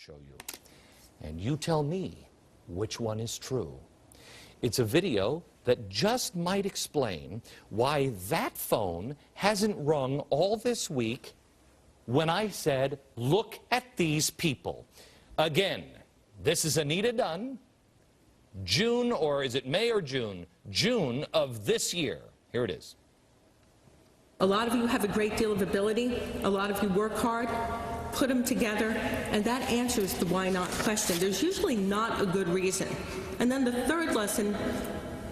show you. And you tell me which one is true. It's a video that just might explain why that phone hasn't rung all this week when I said, look at these people. Again, this is Anita Dunn, June, or is it May or June? June of this year. Here it is. A lot of you have a great deal of ability. A lot of you work hard, put them together, and that answers the why not question. There's usually not a good reason. And then the third lesson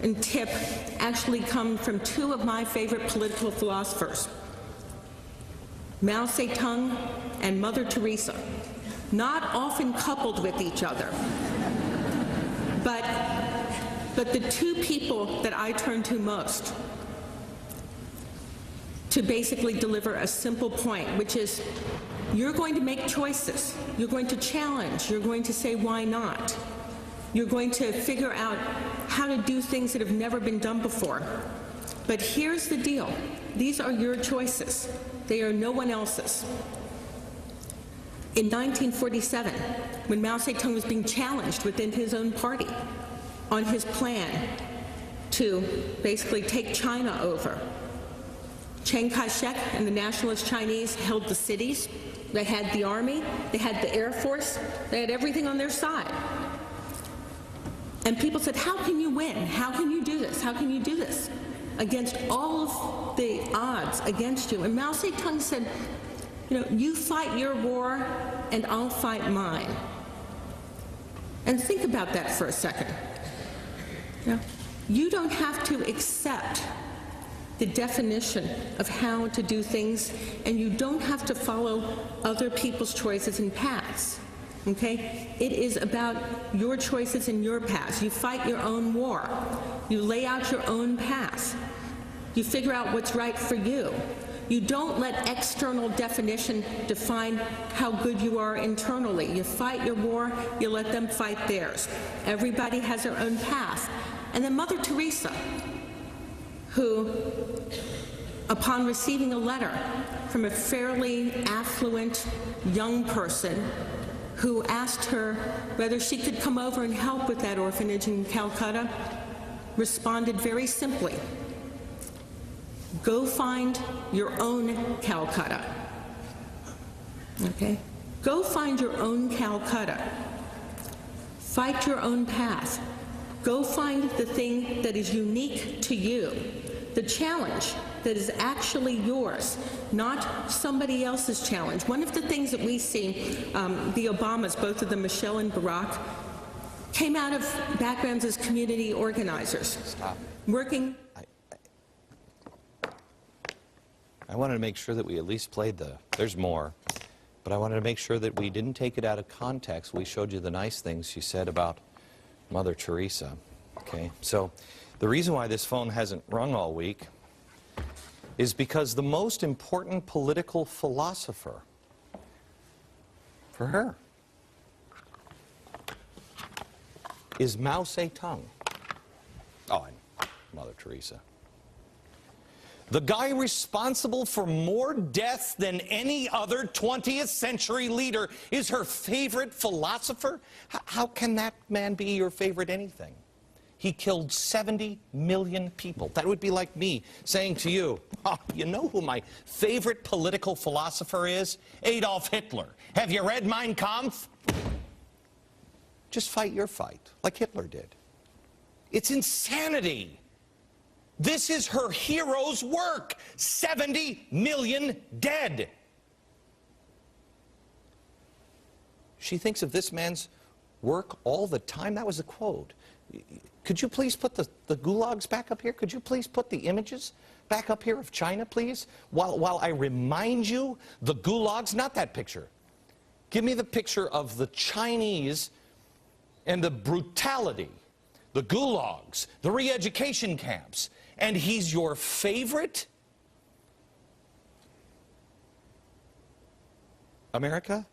and tip actually come from two of my favorite political philosophers, Mao Zedong and Mother Teresa, not often coupled with each other. But the two people that I turn to most to basically deliver a simple point, which is you're going to make choices. You're going to challenge. You're going to say, why not? You're going to figure out how to do things that have never been done before. But here's the deal. These are your choices. They are no one else's. In 1947, when Mao Zedong was being challenged within his own party on his plan to basically take China over, Chiang Kai-shek and the nationalist Chinese held the cities. They had the army, they had the Air Force, they had everything on their side. And people said, how can you win? How can you do this? How can you do this? Against all of the odds against you. And Mao Zedong said, you know, you fight your war and I'll fight mine. And think about that for a second. You know, you don't have to accept the definition of how to do things, and you don't have to follow other people's choices and paths, okay? It is about your choices and your paths. You fight your own war. You lay out your own path. You figure out what's right for you. You don't let external definition define how good you are internally. You fight your war, you let them fight theirs. Everybody has their own path. And then Mother Teresa, who, upon receiving a letter from a fairly affluent young person who asked her whether she could come over and help with that orphanage in Calcutta, responded very simply, go find your own Calcutta. Okay? Go find your own Calcutta. Fight your own path. Go find the thing that is unique to you, the challenge that is actually yours, not somebody else's challenge. One of the things that we see, the Obamas, both of them, Michelle and Barack, came out of backgrounds as community organizers. Stop. Working. I wanted to make sure that we at least played there's more, but I wanted to make sure that we didn't take it out of context. We showed you the nice things she said about Mother Teresa, okay? So the reason why this phone hasn't rung all week is because the most important political philosopher for her is Mao Zedong. Oh, and Mother Teresa. The guy responsible for more deaths than any other 20th century leader is her favorite philosopher? How can that man be your favorite anything? He killed 70 million people. That would be like me saying to you, oh, you know who my favorite political philosopher is? Adolf Hitler. Have you read Mein Kampf? Just fight your fight, like Hitler did. It's insanity. This is her hero's work. 70 million dead. She thinks of this man's work all the time. That was a quote. Could you please put the gulags back up here? Could you please put the images back up here of China, please? While I remind you, the gulags, not that picture. Give me the picture of the Chinese and the brutality, the gulags, the re-education camps. And he's your favorite? America?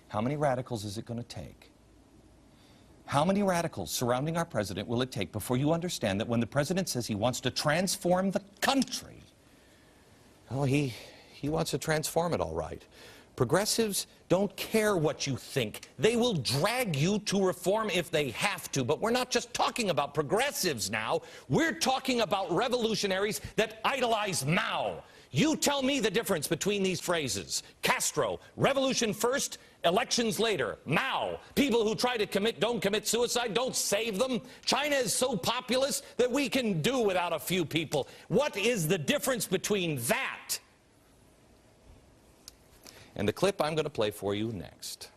How many radicals is it going to take? How many radicals surrounding our president will it take before you understand that when the president says he wants to transform the country, oh, he he wants to transform it all right. Progressives don't care what you think. They will drag you to reform if they have to. But we're not just talking about progressives now. We're talking about revolutionaries that idolize Mao. You tell me the difference between these phrases. Castro, revolution first, elections later. Mao, people who try to don't commit suicide, don't save them. China is so populous that we can do without a few people. What is the difference between that and the clip I'm going to play for you next?